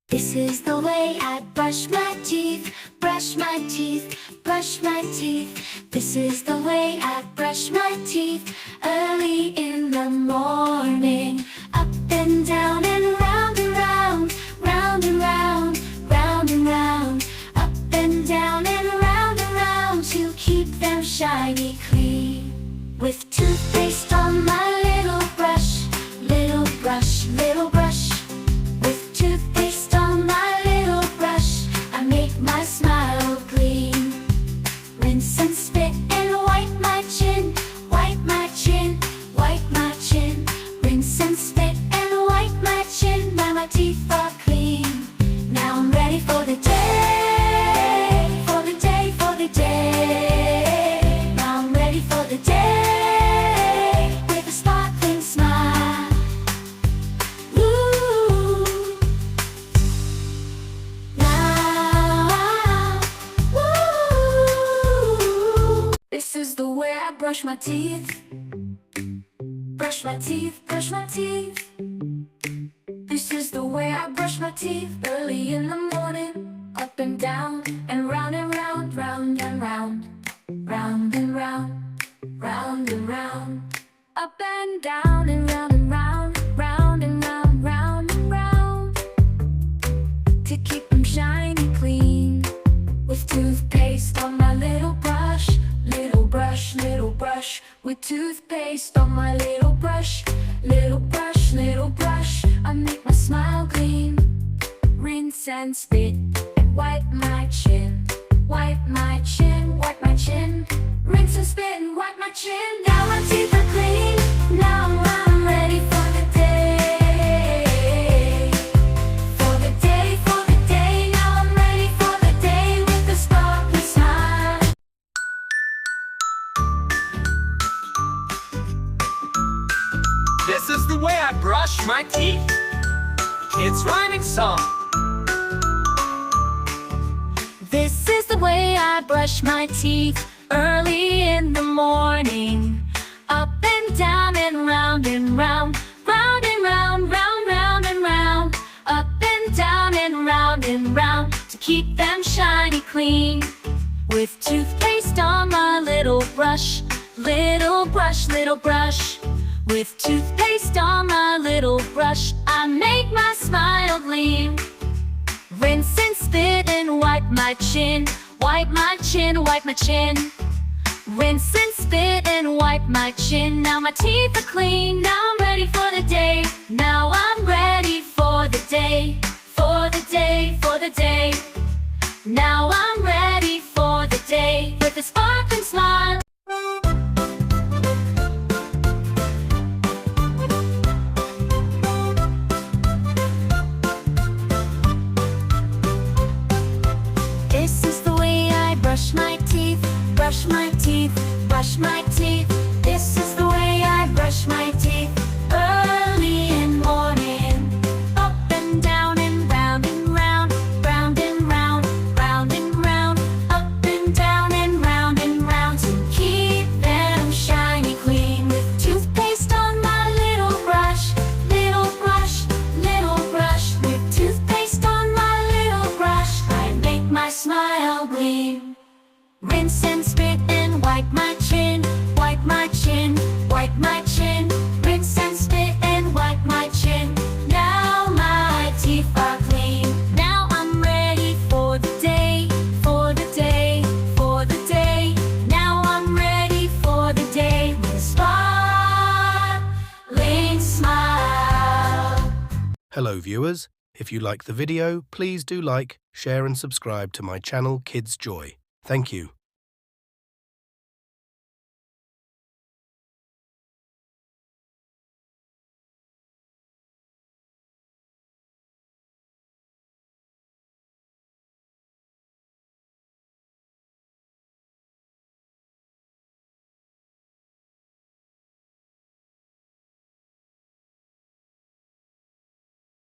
This is the way I brush my teeth, brush my teeth, brush my teeth. This is the way I brush my teeth early in the morning. Up and down and round and round, round and round, round and round. Up and down and round to keep them shiny clean. With toothpaste on my little brush, little brush, little brush. With toothpaste on my little brush, I make my smile clean. Rinse and spit and wipe my chin, wipe my chin, wipe my chin. Rinse and spit and wipe my chin, now my teeth are clean. Now I'm ready for the day, for the day, for the day. Now I'm ready for the day, with a sparkling smile. Ooh. Now, ooh. This is the way I brush my teeth. Brush my teeth, brush my teeth. This is the way I brush my teeth early in the morning. Up and down and round and round, round and round, round and round, round and round. Up and down and round and round, round and round, round and round. To keep them shiny clean. With toothpaste on my little brush, little brush, little brush. With toothpaste on my little brush, little brush, little brush. I make my smile clean. Rinse and spit and wipe my chin, wipe my chin, wipe my chin. Rinse and spit and wipe my chin. Now my teeth are clean. Now I'm ready for the day, for the day, for the day. Now I'm ready for the day with a sparkling smile. This is the way I brush my teeth. It's rhyming song. This is the way I brush my teeth early in the morning. Up and down and round and round, round and round, round, round and round. Up and down and round to keep them shiny clean. With toothpaste on my little brush, little brush, little brush. With toothpaste on my little brush, I make my smile gleam. Rinse and spit and wipe my chin, wipe my chin, wipe my chin. Rinse and spit and wipe my chin. Now my teeth are clean. Now I'm ready for the day. Now I'm ready for the day, for the day, for the day. Now I'm ready for the day with a sparkling smile. This is the way I brush my teeth, brush my teeth, brush my teeth. This is the way I brush my teeth early in morning. Up and down and round and round, round and round, round and round. Up and down and round to keep them shiny clean. With toothpaste on my little brush, little brush, little brush. With toothpaste on my little brush, I make my smile gleam. Rinse and spit and wipe my chin, wipe my chin, wipe my chin. Rinse and spit and wipe my chin. Now my teeth are clean. Now I'm ready for the day, for the day, for the day. Now I'm ready for the day with a sparkling smile. Hello viewers, if you like the video, please do like, share and subscribe to my channel Kids Joy. Thank you.